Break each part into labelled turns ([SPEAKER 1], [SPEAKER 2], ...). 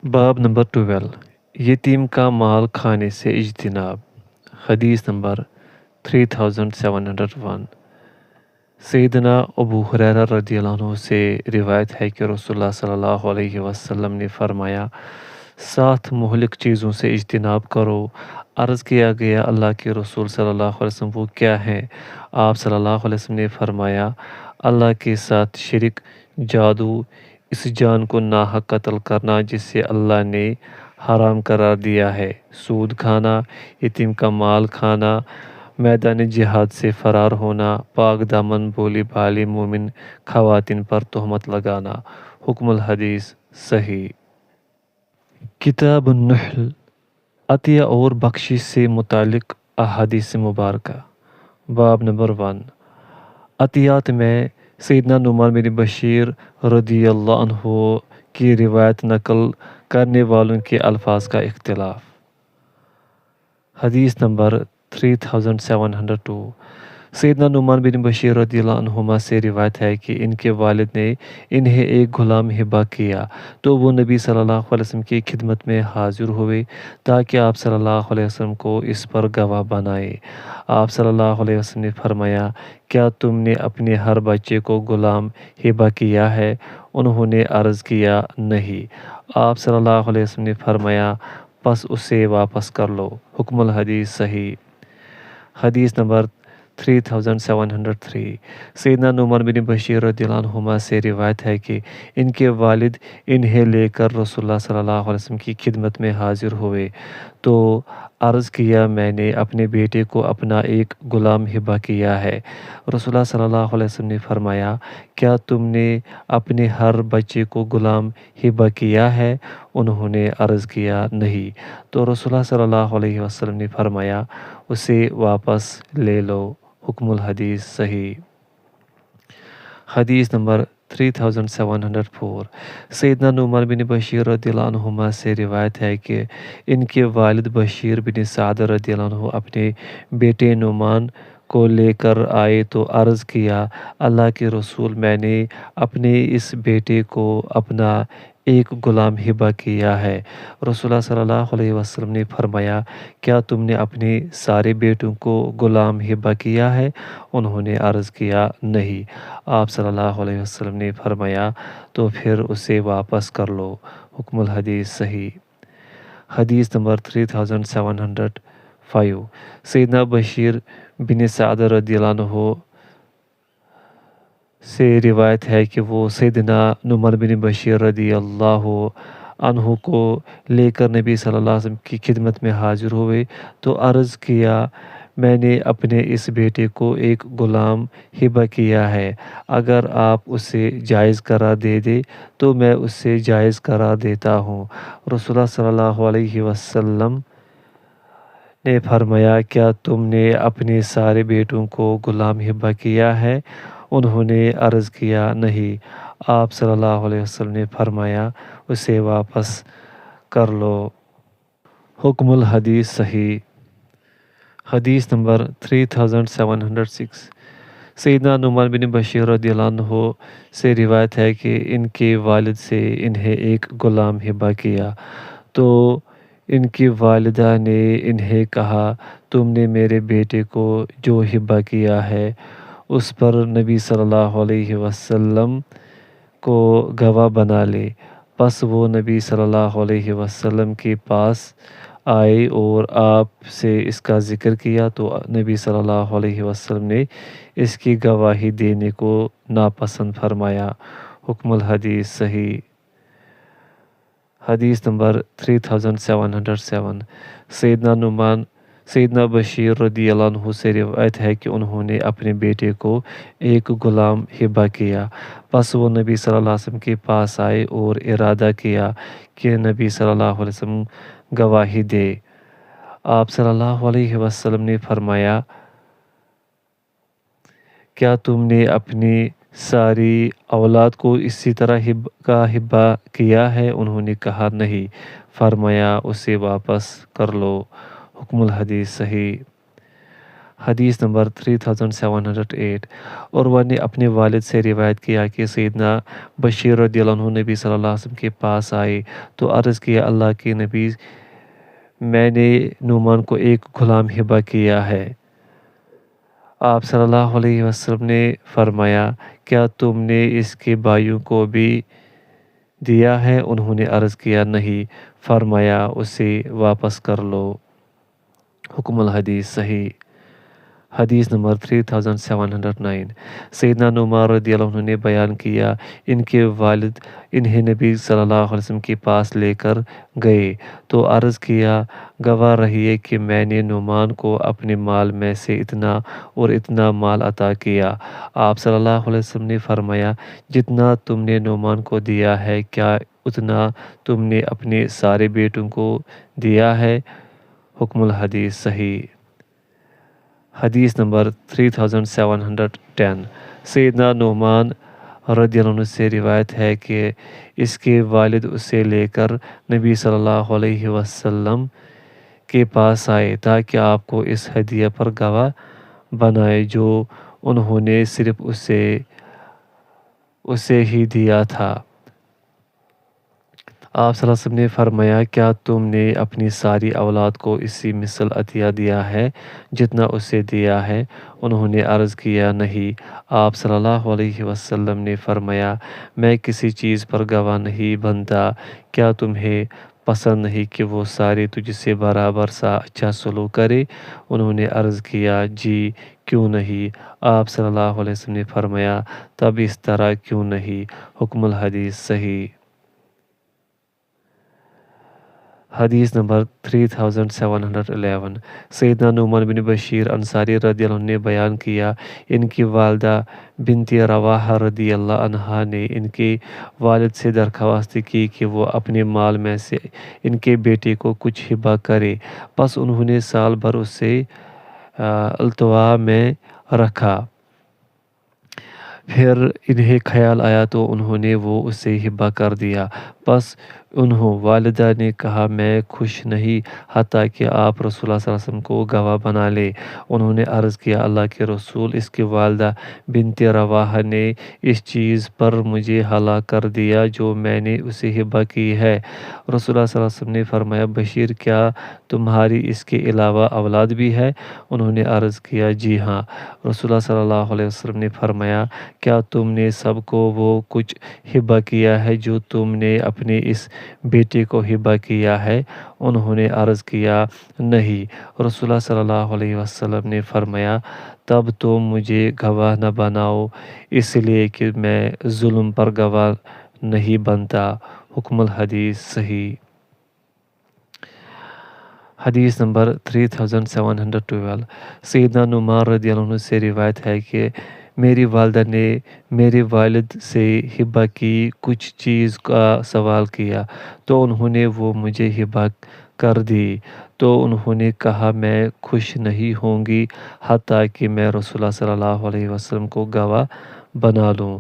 [SPEAKER 1] باب نمبر 12 یتیم کا مال کھانے سے اجتناب۔ حدیث نمبر 3701 سیدنا ابو ہریرہ رضی اللہ عنہ سے روایت ہے کہ رسول اللہ صلی اللہ علیہ وسلم نے فرمایا 7 مہلک چیزوں سے اجتناب کرو۔ عرض کیا گیا اللہ کے رسول صلی اللہ علیہ وسلم وہ کیا ہیں؟ آپ صلی اللہ علیہ وسلم نے فرمایا اللہ کے ساتھ شرک، جادو، اس جان کو ناحق قتل کرنا جسے اللہ نے حرام قرار دیا ہے، سود کھانا، یتیم کا مال کھانا، میدان جہاد سے فرار ہونا، پاک دامن بولی بھالی مومن خواتین پر تہمت لگانا۔ حکم الحدیث صحیح۔ کتاب النحل عطیہ اور بخشش سے متعلق احادیث مبارکہ۔ باب نمبر 1 عطیات میں سیدنا نعمان بن بشیر رضی اللہ عنہ کی روایت نقل کرنے والوں کے الفاظ کا اختلاف۔ حدیث نمبر 3702 سیدنا نعمان بن بشیر رضی اللہ عنہما سے روایت ہے کہ ان کے والد نے انہیں ایک غلام ہبہ کیا تو وہ نبی صلی اللہ علیہ وسلم کی خدمت میں حاضر ہوئے تاکہ آپ صلی اللہ علیہ وسلم کو اس پر گواہ بنائے۔ آپ صلی اللہ علیہ وسلم نے فرمایا کیا تم نے اپنے ہر بچے کو غلام ہبہ کیا ہے؟ انہوں نے عرض کیا نہیں۔ آپ صلی اللہ علیہ وسلم نے فرمایا پس اسے واپس کر لو۔ حکم الحدیث صحیح۔ حدیث نمبر 3703 سیدنا نعمان بن بشیر رضی اللہ عنہما سے روایت ہے کہ ان کے والد انہیں لے کر رسول اللہ صلی اللہ علیہ وسلم کی خدمت میں حاضر ہوئے تو عرض کیا میں نے اپنے بیٹے کو اپنا ایک غلام ہبہ کیا ہے۔ رسول اللہ صلی اللہ علیہ وسلم نے فرمایا کیا تم نے اپنے ہر بچے کو غلام ہبہ کیا ہے؟ انہوں نے عرض کیا نہیں۔ تو رسول اللہ صلی اللہ علیہ وسلم نے فرمایا اسے واپس لے لو۔ حکم الحدیث صحیح۔ حدیث نمبر 3704 سیدنا نعمان بن بشیر رضی اللہ عنہما سے روایت ہے کہ ان کے والد بشیر بن سعد رضی اللہ عنہ اپنے بیٹے نعمان کو لے کر آئے تو عرض کیا اللہ کے رسول میں نے اپنے اس بیٹے کو اپنا ایک غلام ہبہ کیا ہے۔ رسول اللہ صلی اللہ علیہ وسلم نے فرمایا کیا تم نے اپنے سارے بیٹوں کو غلام ہبہ کیا ہے؟ انہوں نے عرض کیا نہیں۔ آپ صلی اللہ علیہ وسلم نے فرمایا تو پھر اسے واپس کر لو۔ حکم الحدیث صحیح۔ حدیث نمبر 3705 سیدنا بشیر بن سعد رضی اللہ عنہ سے روایت ہے کہ وہ سیدنا نعمان بن بشیر رضی اللہ عنہ کو لے کر نبی صلی اللہ علیہ وسلم کی خدمت میں حاضر ہوئے تو عرض کیا میں نے اپنے اس بیٹے کو ایک غلام ہبہ کیا ہے، اگر آپ اسے جائز قرار دے دیں تو میں اسے جائز قرار دیتا ہوں۔ رسول اللہ صلی اللہ علیہ وسلم نے فرمایا کیا تم نے اپنے سارے بیٹوں کو غلام ہبہ کیا ہے؟ انہوں نے عرض کیا نہیں۔ آپ صلی اللہ علیہ وسلم نے فرمایا اسے واپس کر لو۔ حکم الحدیث صحیح۔ حدیث نمبر 3706 سیدنا نعمان بن بشیر رضی اللہ عنہ سے روایت ہے کہ ان کے والد سے انہیں ایک غلام ہبہ کیا تو ان کی والدہ نے انہیں کہا تم نے میرے بیٹے کو جو ہبہ کیا ہے اس پر نبی صلی اللہ علیہ وسلم کو گواہ بنا لے۔ پس وہ نبی صلی اللہ علیہ وسلم کے پاس آئے اور آپ سے اس کا ذکر کیا تو نبی صلی اللہ علیہ وسلم نے اس کی گواہی دینے کو ناپسند فرمایا۔ حکم الحدیث صحیح۔ حدیث نمبر 3707 سیدنا بشیر رضی اللہ عنہ سے روایت ہے کہ انہوں نے اپنے بیٹے کو ایک غلام ہبہ کیا پس وہ نبی صلی اللہ علیہ وسلم کے پاس آئے اور ارادہ کیا کہ نبی صلی اللہ علیہ وسلم گواہی دے۔ آپ صلی اللہ علیہ وسلم نے فرمایا کیا تم نے اپنی ساری اولاد کو اسی طرح ہبہ کیا ہے؟ انہوں نے کہا نہیں۔ فرمایا اسے واپس کر لو۔ حکم الحدیث صحیح۔ حدیث نمبر 3708۔ عروہ نے اپنے والد سے روایت کیا کہ سیدنا بشیر رضی اللہ عنہ نبی صلی اللہ علیہ وسلم کے پاس آئے تو عرض کیا، اللہ کے نبی، میں نے نعمان کو ایک غلام ہبہ کیا ہے۔ آپ صلی اللہ علیہ وسلم نے فرمایا، کیا تم نے اس کے بھائیوں کو بھی دیا ہے؟ انہوں نے عرض کیا، نہیں۔ فرمایا، اسے واپس کر لو۔ حکم الحدیث صحیح۔ حدیث نمبر 3709۔ سیدنا نعمان رضی اللہ عنہ نے بیان کیا، ان کے والد انہیں نبی صلی اللہ علیہ وسلم کے پاس لے کر گئے تو عرض کیا، گواہ رہیے کہ میں نے نعمان کو اپنے مال میں سے اتنا اور اتنا مال عطا کیا۔ آپ صلی اللہ علیہ وسلم نے فرمایا، جتنا تم نے نعمان کو دیا ہے، کیا اتنا تم نے اپنے سارے بیٹوں کو دیا ہے؟ حکم الحدیث صحیح۔ حدیث نمبر 3710۔ سیدنا نعمان رضی اللہ عنہ سے روایت ہے کہ اس کے والد اسے لے کر نبی صلی اللہ علیہ وسلم کے پاس آئے تاکہ آپ کو اس ہدیہ پر گواہ بنائے جو انہوں نے صرف اسے ہی دیا تھا۔ آپ صلی اللہ علیہ وسلم نے فرمایا، کیا تم نے اپنی ساری اولاد کو اسی مثل عطیہ دیا ہے جتنا اسے دیا ہے؟ انہوں نے عرض کیا، نہیں۔ آپ صلی اللہ علیہ وسلم نے فرمایا، میں کسی چیز پر گواہ نہیں بنتا، کیا تمہیں پسند نہیں کہ وہ سارے تجھ سے برابر سا اچھا سلوک کرے؟ انہوں نے عرض کیا، جی کیوں نہیں؟ آپ صلی اللہ علیہ وسلم نے فرمایا، تب اس طرح کیوں نہیں؟ حکم الحدیث صحیح۔ حدیث نمبر 3711۔ سیدنا نعمان بن بشیر انصاری رضی اللہ عنہ نے بیان کیا، ان کی والدہ بنت رواحہ رضی اللہ عنہا نے ان کے والد سے درخواست کی کہ وہ اپنے مال میں سے ان کے بیٹے کو کچھ ہبہ کرے، پس انہوں نے سال بھر اسے التوا میں رکھا۔ پھر انہیں خیال آیا تو انہوں نے وہ اسے ہبہ کر دیا۔ پس والدہ نے کہا، میں خوش نہیں حتیٰ کہ آپ رسول اللہ صلی اللہ علیہ وسلم کو گواہ بنا لیں۔ انہوں نے عرض کیا، اللہ کے رسول، اس کی والدہ بنت رواحہ نے اس چیز پر مجھے ہلاک کر دیا جو میں نے اسے ہبہ کی ہے۔ رسول اللہ صلی اللہ علیہ وسلم نے فرمایا، بشیر، کیا تمہاری اس کے علاوہ اولاد بھی ہے؟ انہوں نے عرض کیا، جی ہاں۔ رسول اللہ صلی اللہ علیہ وسلم نے فرمایا، کیا تم نے سب کو وہ کچھ ہبہ کیا ہے جو تم نے اپنے اس بیٹے کو ہبہ کیا ہے؟ انہوں نے عرض کیا، نہیں۔ رسول اللہ صلی اللہ علیہ وسلم نے فرمایا، تب تم مجھے گواہ نہ بناؤ، اس لیے کہ میں ظلم پر گواہ نہیں بنتا۔ حکم الحدیث صحیح۔ حدیث نمبر 3712۔ سیدنا نعمان رضی اللہ عنہ سے روایت ہے کہ میری والدہ نے میرے والد سے ہبہ کی کچھ چیز کا سوال کیا تو انہوں نے وہ مجھے ہبہ کر دی، تو انہوں نے کہا، میں خوش نہیں ہوں گی حتیٰ کہ میں رسول اللہ صلی اللہ علیہ وسلم کو گواہ بنا لوں۔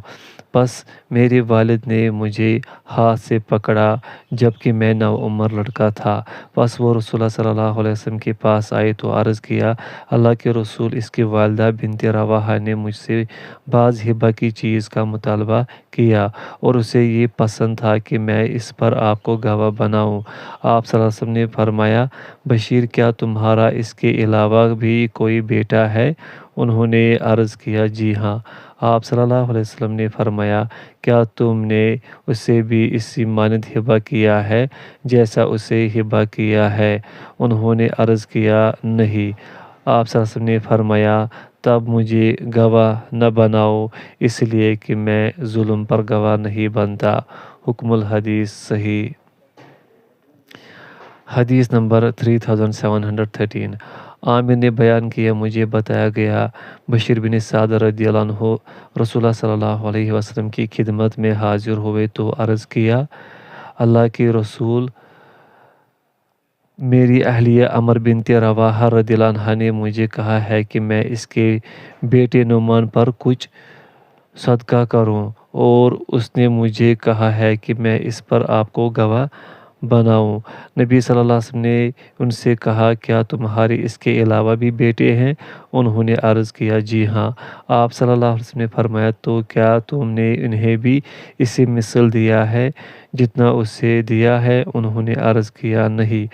[SPEAKER 1] پس میرے والد نے مجھے ہاتھ سے پکڑا جبکہ میں نوعمر لڑکا تھا۔ پس وہ رسول اللہ صلی اللہ علیہ وسلم کے پاس آئے تو عرض کیا، اللہ کے رسول، اس کی والدہ بنت رواحہ نے مجھ سے بعض ہبہ کی چیز کا مطالبہ کیا اور اسے یہ پسند تھا کہ میں اس پر آپ کو گواہ بناؤں۔ آپ صلی اللہ علیہ وسلم نے فرمایا، بشیر، کیا تمہارا اس کے علاوہ بھی کوئی بیٹا ہے؟ انہوں نے عرض کیا، جی ہاں۔ آپ صلی اللہ علیہ وسلم نے فرمایا، کیا تم نے اسے بھی اسی مانند ہبہ کیا ہے جیسا اسے ہبہ کیا ہے؟ انہوں نے عرض کیا، نہیں۔ آپ صلی اللہ علیہ وسلم نے فرمایا، تب مجھے گواہ نہ بناؤ، اس لیے کہ میں ظلم پر گواہ نہیں بنتا۔ حکم الحدیث صحیح۔ حدیث نمبر 3713۔ عامر نے بیان کیا، مجھے بتایا گیا، بشیر بن سعد رضی اللہ عنہ رسول اللہ صلی اللہ علیہ وسلم کی خدمت میں حاضر ہوئے تو عرض کیا، اللہ کے رسول، میری اہلیہ عمر بنت رواحہ رضی اللہ عنہا نے مجھے کہا ہے کہ میں اس کے بیٹے نعمان پر کچھ صدقہ کروں، اور اس نے مجھے کہا ہے کہ میں اس پر آپ کو گواہ بناؤں؟ نبی صلی اللہ علیہ وسلم نے ان سے کہا کیا تمہارے اس کے علاوہ بھی بیٹے ہیں؟ انہوں نے عرض کیا جی ہاں۔ آپ صلی اللہ علیہ وسلم نے فرمایا تو کیا تم نے انہیں بھی اسی مثل دیا ہے جتنا اسے دیا ہے؟ انہوں نے عرض کیا نہیں۔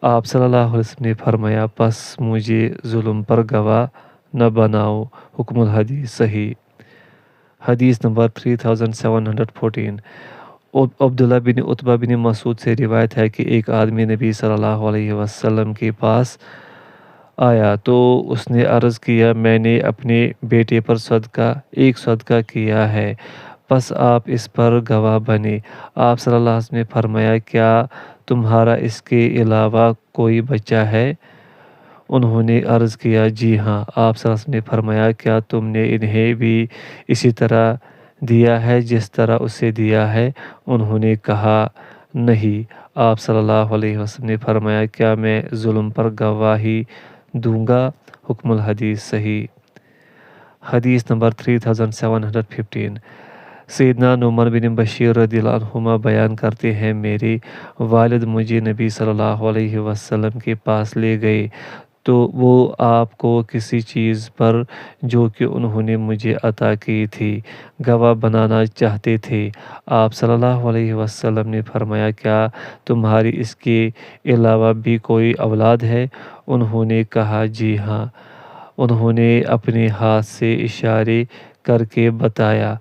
[SPEAKER 1] آپ صلی اللہ علیہ وسلم نے فرمایا پس مجھے ظلم پر گواہ نہ بناؤ۔ حکم الحدیث صحیح۔ حدیث نمبر 3714۔ عبداللہ بن عتبہ بن مسعود سے روایت ہے کہ ایک آدمی نبی صلی اللہ علیہ وسلم کے پاس آیا تو اس نے عرض کیا میں نے اپنے بیٹے پر ایک صدقہ کیا ہے، پس آپ اس پر گواہ بنے۔ آپ صلی اللہ علیہ وسلم نے فرمایا کیا تمہارا اس کے علاوہ کوئی بچہ ہے؟ انہوں نے عرض کیا جی ہاں۔ آپ صلی اللہ علیہ وسلم نے فرمایا کیا تم نے انہیں بھی اسی طرح دیا ہے جس طرح اسے دیا ہے؟ انہوں نے کہا نہیں۔ آپ صلی اللہ علیہ وسلم نے فرمایا کیا میں ظلم پر گواہی دوں گا؟ حکم الحدیث صحیح۔ حدیث نمبر 3715۔ سیدنا نعمان بن بشیر رضی اللہ عنہما بیان کرتے ہیں میرے والد مجھے نبی صلی اللہ علیہ وسلم کے پاس لے گئے تو وہ آپ کو کسی چیز پر جو کہ انہوں نے مجھے عطا کی تھی گواہ بنانا چاہتے تھے۔ آپ صلی اللہ علیہ وسلم نے فرمایا کیا تمہاری اس کے علاوہ بھی کوئی اولاد ہے؟ انہوں نے کہا جی ہاں۔ انہوں نے اپنے ہاتھ سے اشارے کر کے بتایا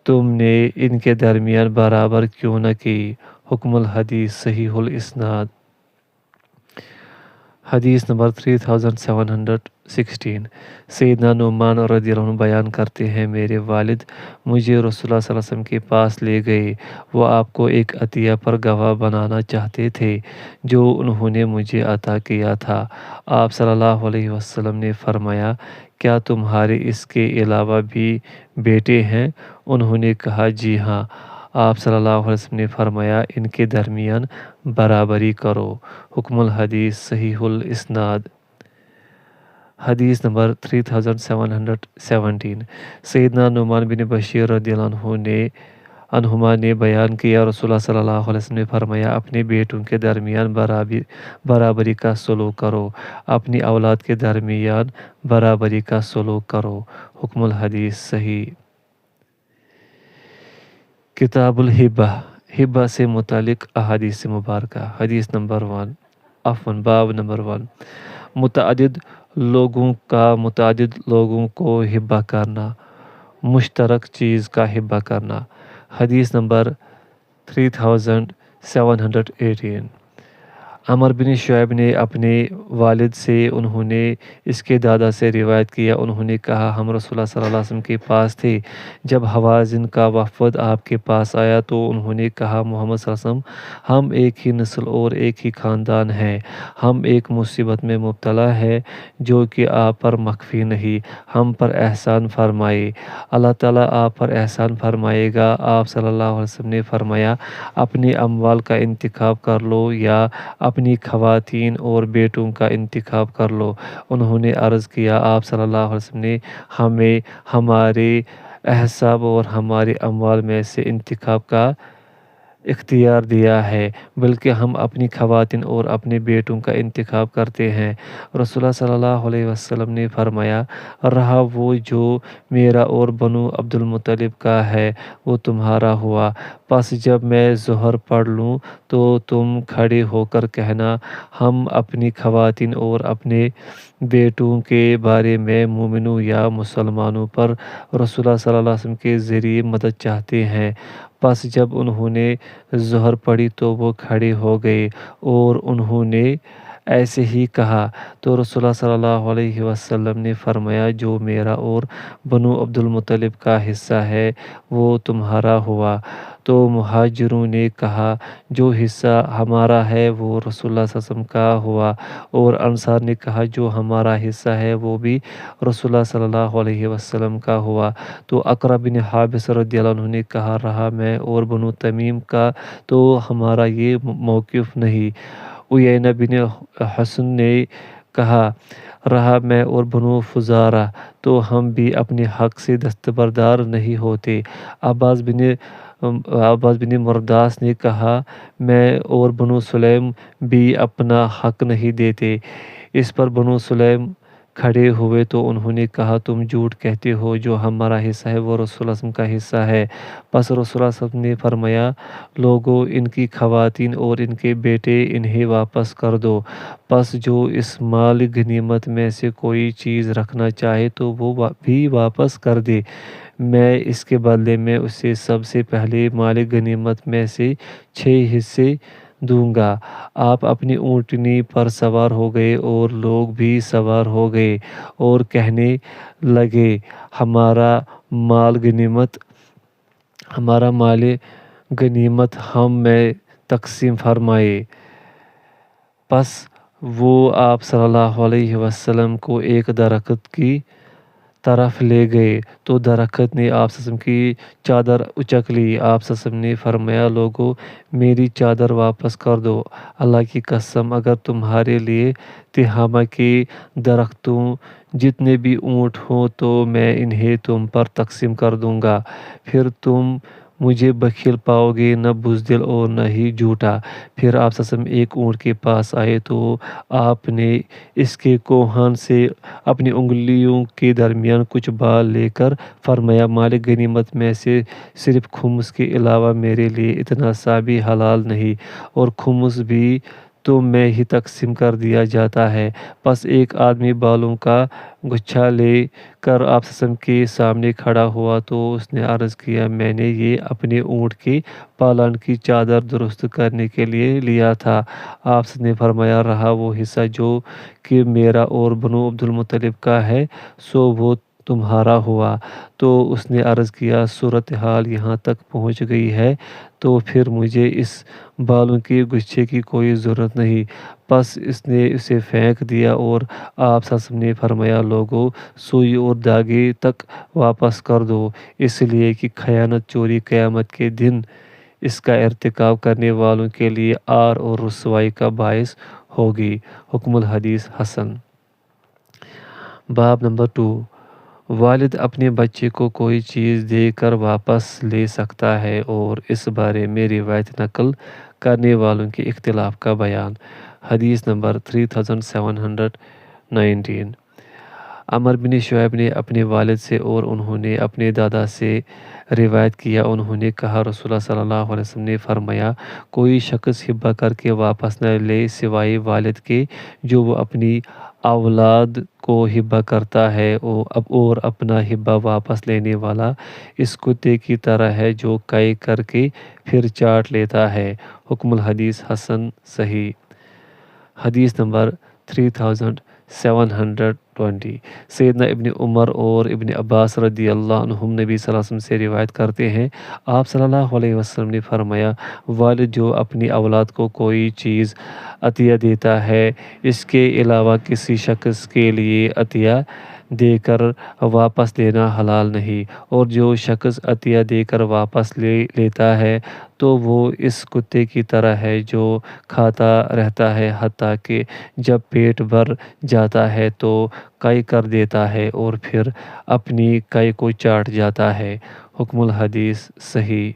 [SPEAKER 1] تم نے ان کے درمیان برابر کیوں نہ کی؟ حکم الحدیث صحیح الاسناد۔ حدیث نمبر 3716۔ سیدنا نعمان رضی اللہ عنہ بیان کرتے ہیں میرے والد مجھے رسول اللہ صلی اللہ علیہ وسلم کے پاس لے گئے، وہ آپ کو ایک عطیہ پر گواہ بنانا چاہتے تھے جو انہوں نے مجھے عطا کیا تھا۔ آپ صلی اللہ علیہ وسلم نے فرمایا کیا تمہارے اس کے علاوہ بھی بیٹے ہیں؟ انہوں نے کہا جی ہاں۔ آپ صلی اللہ علیہ وسلم نے فرمایا ان کے درمیان برابری کرو۔ حکم الحدیث صحیح الاسناد۔ حدیث نمبر 3717۔ سیدنا نعمان بن بشیر رضی اللہ عنہما نے بیان کیا رسول اللہ صلی اللہ علیہ وسلم نے فرمایا اپنے بیٹوں کے درمیان برابری کا سلوک کرو، اپنی اولاد کے درمیان برابری کا سلوک کرو۔ حکم الحدیث صحیح۔ کتاب الہبہ، ہبہ سے متعلق احادیث مبارکہ۔ حدیث نمبر 1 باب نمبر 1 متعدد لوگوں کو ہبہ کرنا، مشترک چیز کا ہبہ کرنا۔ حدیث نمبر 3718۔ عمر بن شعیب نے اپنے والد سے انہوں نے اس کے دادا سے روایت کیا انہوں نے کہا ہم رسول اللہ صلی اللہ علیہ وسلم کے پاس تھے جب حوازن کا وفد آپ کے پاس آیا تو انہوں نے کہا محمد صلی اللہ علیہ وسلم ہم ایک ہی نسل اور ایک ہی خاندان ہیں، ہم ایک مصیبت میں مبتلا ہے جو کہ آپ پر مخفی نہیں، ہم پر احسان فرمائے، اللہ تعالیٰ آپ پر احسان فرمائے گا۔ آپ صلی اللہ علیہ وسلم نے فرمایا اپنے اموال کا انتخاب کر لو یا اپنی خواتین اور بیٹوں کا انتخاب کر لو۔ انہوں نے عرض کیا آپ صلی اللہ علیہ وسلم نے ہمیں ہمارے احساب اور ہمارے اموال میں سے انتخاب کا اختیار دیا ہے، بلکہ ہم اپنی خواتین اور اپنے بیٹوں کا انتخاب کرتے ہیں۔ رسول اللہ صلی اللہ علیہ وسلم نے فرمایا رہا وہ جو میرا اور بنو عبد المطلب کا ہے وہ تمہارا ہوا، پس جب میں ظہر پڑھ لوں تو تم کھڑے ہو کر کہنا ہم اپنی خواتین اور اپنے بیٹوں کے بارے میں مومنوں یا مسلمانوں پر رسول اللہ صلی اللہ علیہ وسلم کے ذریعے مدد چاہتے ہیں۔ پس جب انہوں نے ظہر پڑھی تو وہ کھڑے ہو گئے اور انہوں نے ایسے ہی کہا تو رسول اللہ صلی اللہ علیہ وسلم نے فرمایا جو میرا اور بنو عبد المطلب کا حصہ ہے وہ تمہارا ہوا۔ تو مہاجروں نے کہا جو حصہ ہمارا ہے وہ رسول اللہ صلی اللہ علیہ وسلم کا ہوا، اور انصار نے کہا جو ہمارا حصہ ہے وہ بھی رسول اللہ صلی اللہ علیہ وسلم کا ہوا۔ تو اقرا بن حابس رضی اللہ عنہ نے کہا رہا میں اور بنو تمیم کا تو ہمارا یہ موقف نہیں۔ عیینہ بن حسن نے کہا رہا میں اور بنو فزارہ تو ہم بھی اپنے حق سے دستبردار نہیں ہوتے۔ عباس بن عباس بن مرداس نے کہا میں اور بنو سلیم بھی اپنا حق نہیں دیتے۔ اس پر بنو سلیم کھڑے ہوئے تو انہوں نے کہا تم جھوٹ کہتے ہو، جو ہمارا حصہ ہے وہ رسول اللہ صلی اللہ علیہ وسلم کا حصہ ہے۔ پس رسول اللہ صلی اللہ علیہ وسلم نے فرمایا لوگو ان کی خواتین اور ان کے بیٹے انہیں واپس کر دو۔ پس جو اس مال غنیمت میں سے کوئی چیز رکھنا چاہے تو وہ بھی واپس کر دے، میں اس کے بدلے میں اسے سب سے پہلے مال غنیمت میں سے 6 حصے دوں گا۔ آپ اپنی اونٹنی پر سوار ہو گئے اور لوگ بھی سوار ہو گئے اور کہنے لگے ہمارا مال غنیمت ہم میں تقسیم فرمائے۔ پس وہ آپ صلی اللہ علیہ وسلم کو ایک درخت کی طرف لے گئے تو درخت نے آپ صلی اللہ علیہ وسلم کی چادر اچک لی۔ آپ صلی اللہ علیہ وسلم نے فرمایا لوگو میری چادر واپس کر دو، اللہ کی قسم اگر تمہارے لیے تہامہ کے درختوں جتنے بھی اونٹ ہوں تو میں انہیں تم پر تقسیم کر دوں گا، پھر تم مجھے بخیل پاؤ گے، نہ بزدل اور نہ ہی جھوٹا۔ پھر آپ صلی اللہ علیہ وسلم ایک اونٹ کے پاس آئے تو آپ نے اس کے کوہان سے اپنی انگلیوں کے درمیان کچھ بال لے کر فرمایا مال غنیمت میں سے صرف خمس کے علاوہ میرے لیے اتنا سا بھی حلال نہیں، اور خمس بھی تو میں ہی تقسیم کر دیا جاتا ہے۔ پس ایک آدمی بالوں کا گچھا لے کر آپ صلی اللہ علیہ وسلم کے سامنے کھڑا ہوا تو اس نے عرض کیا میں نے یہ اپنے اونٹ کے پالان کی چادر درست کرنے کے لیے لیا تھا۔ آپ صلی اللہ علیہ وسلم نے فرمایا رہا وہ حصہ جو کہ میرا اور بنو عبد المطلب کا ہے سو وہ تمہارا ہوا۔ تو اس نے عرض کیا صورتحال یہاں تک پہنچ گئی ہے تو پھر مجھے اس بالوں کے گچھے کی کوئی ضرورت نہیں۔ پس اس نے اسے پھینک دیا اور آپ صلی اللہ علیہ وسلم نے فرمایا لوگو سوئی اور دھاگے تک واپس کر دو، اس لیے کہ خیانت چوری قیامت کے دن اس کا ارتکاب کرنے والوں کے لیے عار اور رسوائی کا باعث ہوگی۔ حکم الحدیث حسن۔ باب نمبر 2، والد اپنے بچے کو کوئی چیز دے کر واپس لے سکتا ہے اور اس بارے میں روایت نقل کرنے والوں کے اختلاف کا بیان۔ حدیث نمبر 3719۔ عمر بن شعیب نے اپنے والد سے اور انہوں نے اپنے دادا سے روایت کیا انہوں نے کہا رسول اللہ صلی اللہ علیہ وسلم نے فرمایا کوئی شخص ہبہ کر کے واپس نہ لے سوائے والد کے جو وہ اپنی اولاد کو ہبہ کرتا ہے، اور اپنا ہبہ واپس لینے والا اس کتے کی طرح ہے جو قے کر کے پھر چاٹ لیتا ہے۔ حکم الحدیث حسن صحیح۔ حدیث نمبر 3720۔ سیدنا ابن عمر اور ابن عباس رضی اللہ عنہم نبی صلی اللہ علیہ وسلم سے روایت کرتے ہیں آپ صلی اللہ علیہ وسلم نے فرمایا والد جو اپنی اولاد کو کوئی چیز عطیہ دیتا ہے اس کے علاوہ کسی شخص کے لیے عطیہ دے کر واپس لینا حلال نہیں، اور جو شخص عطیہ دے کر واپس لیتا ہے تو وہ اس کتے کی طرح ہے جو کھاتا رہتا ہے حتیٰ کہ جب پیٹ بھر جاتا ہے تو قے کر دیتا ہے اور پھر اپنی قے کو چاٹ جاتا ہے۔ حکم الحدیث صحیح۔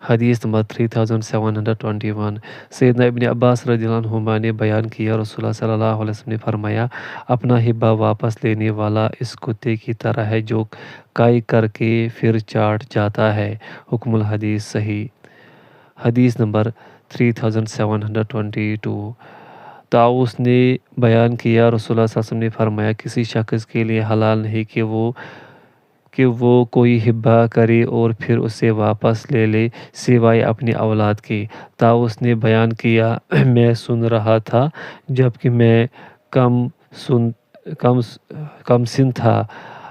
[SPEAKER 1] حدیث نمبر 3721۔ سیدنا ابن عباس رضی اللہ عنہما نے بیان کیا رسول اللہ صلی اللہ علیہ وسلم نے فرمایا اپنا ہبہ واپس لینے والا اس کتے کی طرح ہے جو قے کر کے پھر چاٹ جاتا ہے۔ حکم الحدیث صحیح۔ حدیث نمبر 3722۔ طاؤس نے بیان کیا رسول اللہ صلی اللہ علیہ وسلم نے فرمایا کسی شخص کے لیے حلال نہیں کہ وہ کوئی ہبہ کرے اور پھر اسے واپس لے لے سوائے اپنی اولاد کے۔ طاؤس نے بیان کیا میں سن رہا تھا جبکہ میں کم سن تھا،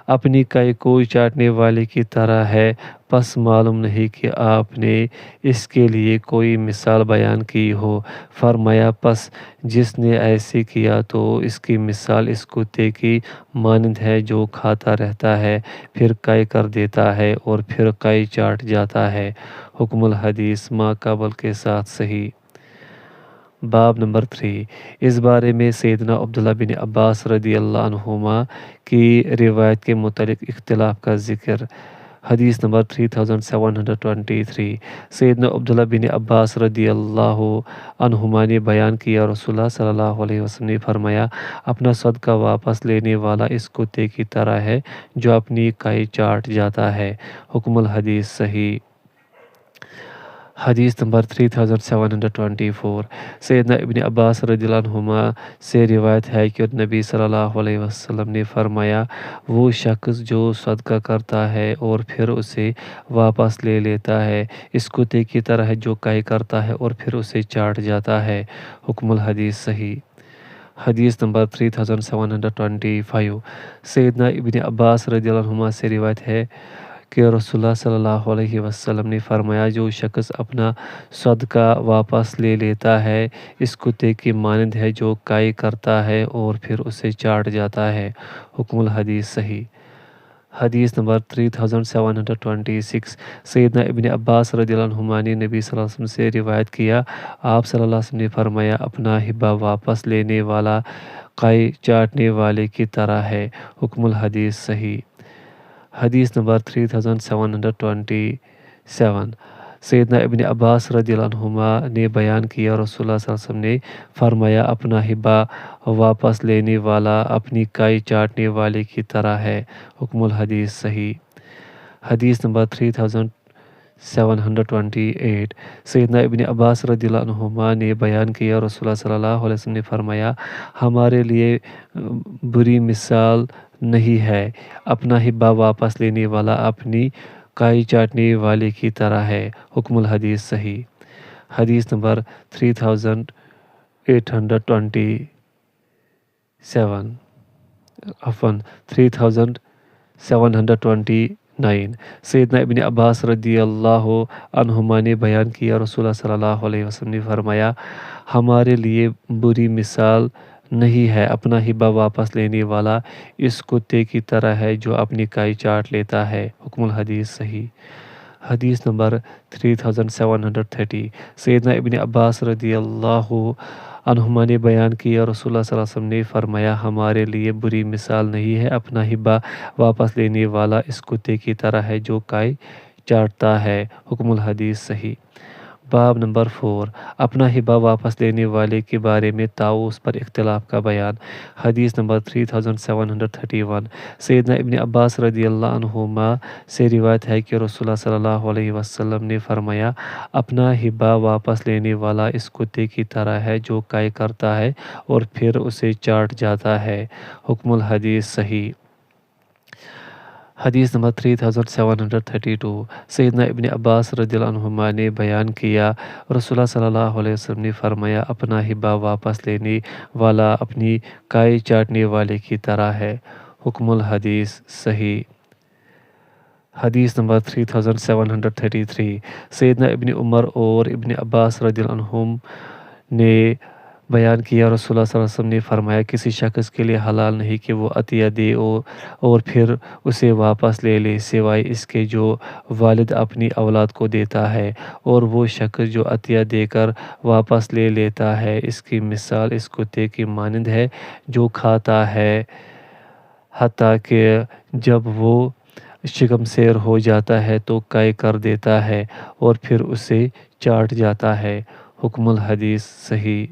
[SPEAKER 1] اپنی قے کو چاٹنے والے کی طرح ہے، پس معلوم نہیں کہ آپ نے اس کے لیے کوئی مثال بیان کی ہو۔ فرمایا پس جس نے ایسے کیا تو اس کی مثال اس کتے کی مانند ہے جو کھاتا رہتا ہے پھر قے کر دیتا ہے اور پھر قے چاٹ جاتا ہے۔ حکم الحدیث ما قبل کے ساتھ صحیح۔ باب نمبر 3، اس بارے میں سیدنا عبداللہ بن عباس رضی اللہ عنہما کی روایت کے متعلق اختلاف کا ذکر۔ حدیث نمبر 3723 سیدنا عبداللہ بن عباس رضی اللہ عنہما نے بیان کیا رسول اللہ صلی اللہ علیہ وسلم نے فرمایا اپنا صدقہ واپس لینے والا اس کتے کی طرح ہے جو اپنی کائی چاٹ جاتا ہے۔ حکم الحدیث صحیح۔ حدیث نمبر 3724 سیدنا ابن عباس رضی اللہ عنہما سے روایت ہے کہ نبی صلی اللہ علیہ وسلم نے فرمایا وہ شخص جو صدقہ کرتا ہے اور پھر اسے واپس لے لیتا ہے اس کتے کی طرح ہے جو کائی کرتا ہے اور پھر اسے چاٹ جاتا ہے۔ حکم الحدیث صحیح۔ حدیث نمبر 3725 سیدنا ابن عباس رضی اللہ عنہما سے روایت ہے کہ رسول اللہ صلی اللہ علیہ وسلم نے فرمایا جو شخص اپنا صدقہ واپس لے لیتا ہے اس کتے کی مانند ہے جو کائی کرتا ہے اور پھر اسے چاٹ جاتا ہے۔ حکم الحدیث صحیح۔ حدیث نمبر 3726 سیدنا ابن عباس رضی اللہ عنہما نے نبی صلی اللہ علیہ وسلم سے روایت کیا آپ صلی اللہ علیہ وسلم نے فرمایا اپنا ہبہ واپس لینے والا کائی چاٹنے والے کی طرح ہے۔ حکم الحدیث صحیح۔ حدیث نمبر 3727 سیدنا ابن عباس رضی اللہ عنہما نے بیان کیا رسول اللہ صلی اللہ علیہ وسلم نے فرمایا اپنا ہبہ واپس لینے والا اپنی کائی چاٹنے والے کی طرح ہے۔ حکم الحدیث صحیح۔ حدیث نمبر 3728 سیدنا ابن عباس رضی اللہ عنہما نے بیان کیا رسول اللہ صلی اللہ علیہ وسلم نے فرمایا ہمارے لیے بری مثال نہیں ہے اپنا ہبہ واپس لینے والا اپنی کائی چاٹنے والے کی طرح ہے۔ حکم الحدیث صحیح۔ حدیث نمبر 3729 سیدنا ابن عباس رضی اللہ عنہما نے بیان کیا رسول اللہ صلی اللہ علیہ وسلم نے فرمایا ہمارے لیے بری مثال نہیں ہے اپنا ہبہ واپس لینے والا اس کتے کی طرح ہے جو اپنی کائی چاٹ لیتا ہے۔ حکم الحدیث صحیح۔ حدیث نمبر 3730 سیدنا ابن عباس رضی اللہ عنہما نے بیان کیا رسول اللہ صلی اللہ علیہ وسلم نے فرمایا ہمارے لیے بری مثال نہیں ہے اپنا ہبہ واپس لینے والا اس کتے کی طرح ہے جو کائی چاٹتا ہے۔ حکم الحدیث صحیح۔ باب نمبر 4 اپنا ہبہ واپس لینے والے کے بارے میں طاؤس پر اختلاف کا بیان۔ حدیث نمبر 3731 سیدنا ابن عباس رضی اللہ عنہما سے روایت ہے کہ رسول اللہ صلی اللہ علیہ وسلم نے فرمایا اپنا ہبہ واپس لینے والا اس کتے کی طرح ہے جو کائی کرتا ہے اور پھر اسے چاٹ جاتا ہے۔ حکم الحدیث صحیح۔ حدیث نمبر 3732 سیدنا ابن عباس رضی اللہ عنہما نے بیان کیا رسول اللہ صلی اللہ علیہ وسلم نے فرمایا اپنا ہبہ واپس لینے والا اپنی کائی چاٹنے والے کی طرح ہے۔ حکم الحدیث صحیح۔ حدیث نمبر 3733 سیدنا ابن عمر اور ابن عباس رضی اللہ عنہم نے بیان کیا رسول اللہ صلی اللہ علیہ وسلم نے فرمایا کسی شخص کے لیے حلال نہیں کہ وہ عطیہ دے اور پھر اسے واپس لے لے سوائے اس کے جو والد اپنی اولاد کو دیتا ہے اور وہ شخص جو عطیہ دے کر واپس لے لیتا ہے اس کی مثال اس کتے کی مانند ہے جو کھاتا ہے حتیٰ کہ جب وہ شکمسیر ہو جاتا ہے تو کائی کر دیتا ہے اور پھر اسے چاٹ جاتا ہے۔ حکم الحدیث صحیح۔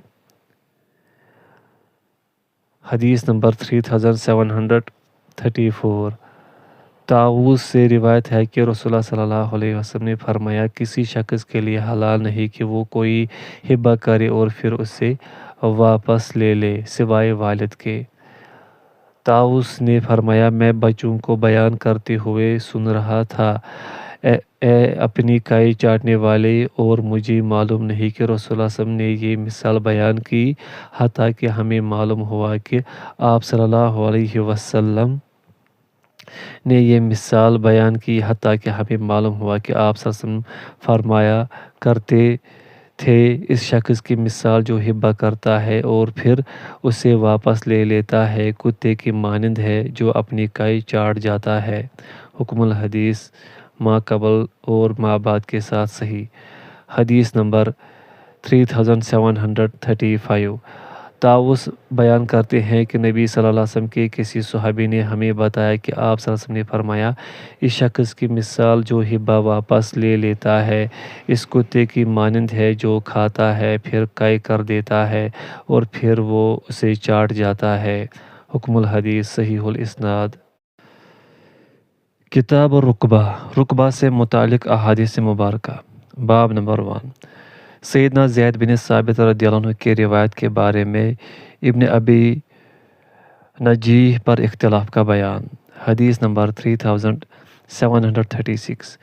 [SPEAKER 1] حدیث نمبر 3734 طاؤس سے روایت ہے کہ رسول اللہ صلی اللہ علیہ وسلم نے فرمایا کسی شخص کے لیے حلال نہیں کہ وہ کوئی ہبہ کرے اور پھر اسے واپس لے لے سوائے والد کے۔ طاؤس نے فرمایا میں بچوں کو بیان کرتے ہوئے سن رہا تھا اے اپنی کائی چاٹنے والے اور مجھے معلوم نہیں کہ رسول اللہ صلی اللہ علیہ وسلم نے یہ مثال بیان کی حتیٰ کہ ہمیں معلوم ہوا کہ آپ صلی اللہ علیہ وسلم نے یہ مثال بیان کی حتیٰ کہ ہمیں معلوم ہوا کہ آپ صلی اللہ علیہ وسلم فرمایا کرتے تھے اس شخص کی مثال جو ہبہ کرتا ہے اور پھر اسے واپس لے لیتا ہے کتے کی مانند ہے جو اپنی کائی چاٹ جاتا ہے۔ حکم الحدیث ما قبل اور ما بعد کے ساتھ صحیح۔ حدیث نمبر 3735 طاووس بیان کرتے ہیں کہ نبی صلی اللہ علیہ وسلم کے کسی صحابی نے ہمیں بتایا کہ آپ صلی اللہ علیہ وسلم نے فرمایا، اس شخص کی مثال جو ہبہ واپس لے لیتا ہے اس کتے کی مانند ہے جو کھاتا ہے پھر قے کر دیتا ہے اور پھر وہ اسے چاٹ جاتا ہے۔ حکم الحدیث صحیح الاسناد۔ کتاب الرقبہ، رقبہ سے متعلق احادیث مبارکہ۔ باب نمبر 1، سیدنا زید بن ثابت رضی اللہ عنہ کی روایت کے بارے میں ابن ابی نجیح پر اختلاف کا بیان۔ حدیث نمبر 3736،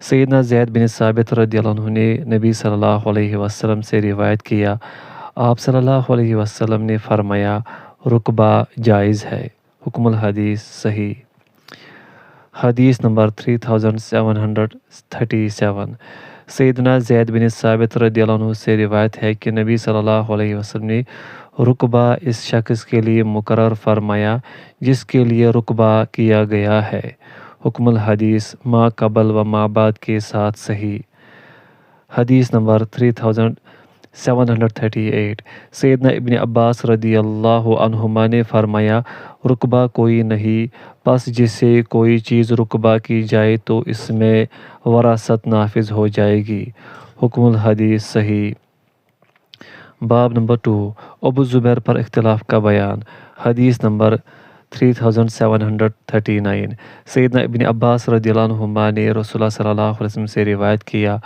[SPEAKER 1] سیدنا زید بن ثابت رضی اللہ عنہ نے نبی صلی اللہ علیہ وسلم سے روایت کیا، آپ صلی اللہ علیہ وسلم نے فرمایا رقبہ جائز ہے۔ حکم الحدیث صحیح۔ حدیث نمبر 3737، سیدنا زید بن ثابت رضی اللہ عنہ سے روایت ہے کہ نبی صلی اللہ علیہ وسلم نے رقبہ اس شخص کے لیے مقرر فرمایا جس کے لیے رقبہ کیا گیا ہے۔ حکم الحدیث ما قبل و ما بعد کے ساتھ صحیح۔ حدیث نمبر 3738، سیدنا ابن عباس رضی اللہ عنہما نے فرمایا رقبہ کوئی نہیں، پس جسے کوئی چیز رقبہ کی جائے تو اس میں وراثت نافذ ہو جائے گی۔ حکم الحدیث صحیح۔ باب نمبر 2، ابو زبیر پر اختلاف کا بیان۔ حدیث نمبر 3739، سیدنا ابن عباس رضی اللہ عنہما نے رسول اللہ صلی اللہ علیہ وسلم سے روایت کیا،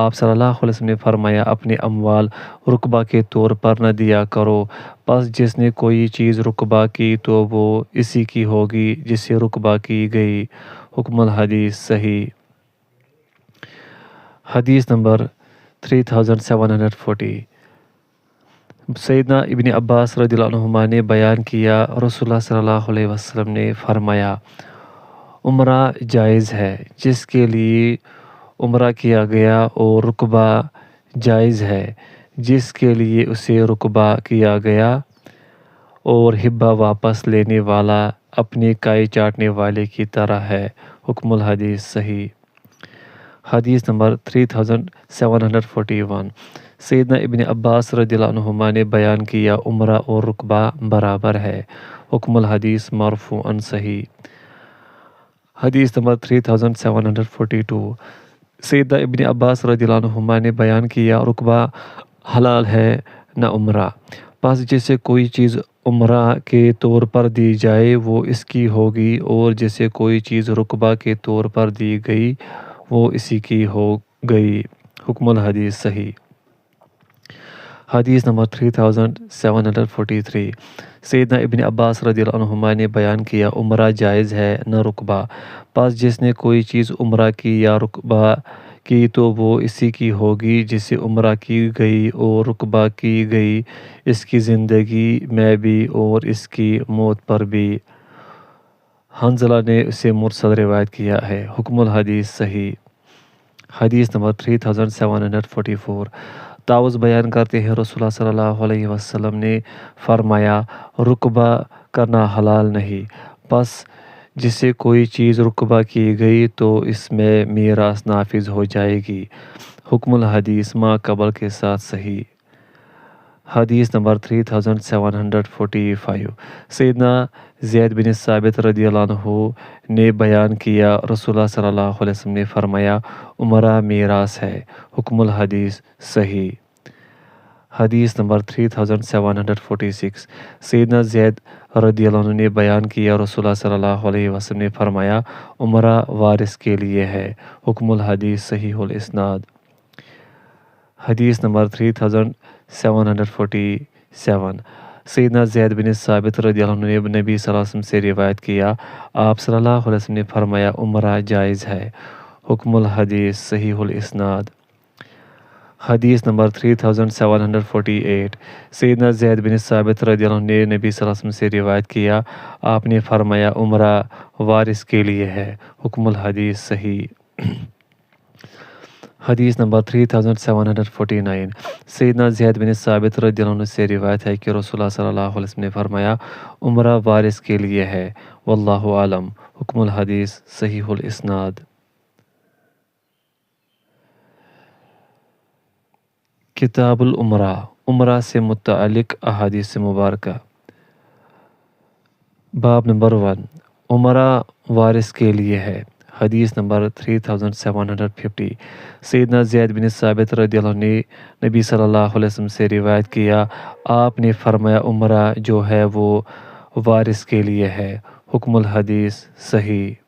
[SPEAKER 1] آپ صلی اللہ علیہ وسلم نے فرمایا اپنے اموال رقبہ کے طور پر نہ دیا کرو، پس جس نے کوئی چیز رقبہ کی تو وہ اسی کی ہوگی جسے رقبہ کی گئی۔ حکم الحدیث صحیح۔ حدیث نمبر 3740، سیدنا ابن عباس رضی اللہ عنہما نے بیان کیا رسول اللہ صلی اللہ علیہ وسلم نے فرمایا عمرہ جائز ہے جس کے لیے عمرہ کیا گیا اور رقبہ جائز ہے جس کے لیے اسے رقبہ کیا گیا، اور ہبہ واپس لینے والا اپنے قے چاٹنے والے کی طرح ہے۔ حکم الحدیث صحیح۔ حدیث نمبر 3741، سیدنا ابن عباس رضی اللہ عنہما نے بیان کیا عمرہ اور رقبہ برابر ہے۔ حکم الحدیث مرفوعاً صحیح۔ حدیث نمبر 3742، سیدنا ابن عباس رضی اللہ عنہما نے بیان کیا رقبہ حلال ہے نہ عمرہ، پس جسے کوئی چیز عمرہ کے طور پر دی جائے وہ اس کی ہوگی، اور جسے کوئی چیز رقبہ کے طور پر دی گئی وہ اسی کی ہو گئی۔ حکم الحدیث صحیح۔ حدیث نمبر 3743، سیدنا ابن عباس رضی اللہ عنہما نے بیان کیا عمرہ جائز ہے نہ رقبہ، پس جس نے کوئی چیز عمرہ کی یا رقبہ کی تو وہ اسی کی ہوگی جسے عمرہ کی گئی اور رقبہ کی گئی، اس کی زندگی میں بھی اور اس کی موت پر بھی۔ حنظلہ نے اسے مرسل روایت کیا ہے۔ حکم الحدیث صحیح۔ حدیث نمبر 3744، طاووس بیان کرتے ہیں رسول اللہ صلی اللہ علیہ وسلم نے فرمایا رقبہ کرنا حلال نہیں، پس جسے کوئی چیز رقبہ کی گئی تو اس میں میراث نافذ ہو جائے گی۔ حکم الحدیث ما قبل کے ساتھ صحیح۔ حدیث نمبر 3745، سیدنا زید بن ثابت رضی اللہ عنہ نے بیان کیا رسول اللہ صلی اللہ علیہ وسلم نے فرمایا عمرہ میراث ہے۔ حکم الحدیث صحیح۔ حدیث نمبر 3746، سیدنا زید رضی اللہ عنہ نے بیان کیا رسول اللہ صلی اللہ علیہ وسلم نے فرمایا عمرہ وارث کے لیے ہے۔ حکم الحدیث صحیح الاسناد۔ حدیث نمبر 3747، سیدنا زید بن ثابت رضی اللہ عنہ نے نبی صلی اللہ علیہ وسلم سے روایت کیا، آپ صلی اللہ علیہ وسلم نے فرمایا عمرہ جائز ہے۔ حکم الحدیث صحیح الاسناد۔ حدیث نمبر 3748، سیدنا زید بن ثابت رضی اللہ عنہ نے نبی صلی اللہ علیہ وسلم سے روایت کیا، آپ نے فرمایا عمرہ وارث کے لیے ہے۔ حکم الحدیث صحیح۔ حدیث نمبر 3749، سیدنا زید بن ثابت رضی اللہ عنہ سے روایت ہے کہ رسول اللہ صلی اللہ علیہ وسلم نے فرمایا عمرہ وارث کے لیے ہے۔ واللہ عالم۔ حکم الحدیث صحیح الاسناد۔ کتاب العمرہ، عمرہ سے متعلق احادیث مبارکہ۔ باب نمبر 1، عمرہ وارث کے لیے ہے۔ حدیث نمبر 3750۔ سیدنا زید بن ثابت رضی اللہ عنہ نے نبی صلی اللہ علیہ وسلم سے روایت کیا، آپ نے فرمایا عمرہ جو ہے وہ وارث کے لیے ہے۔ حکم الحدیث صحیح۔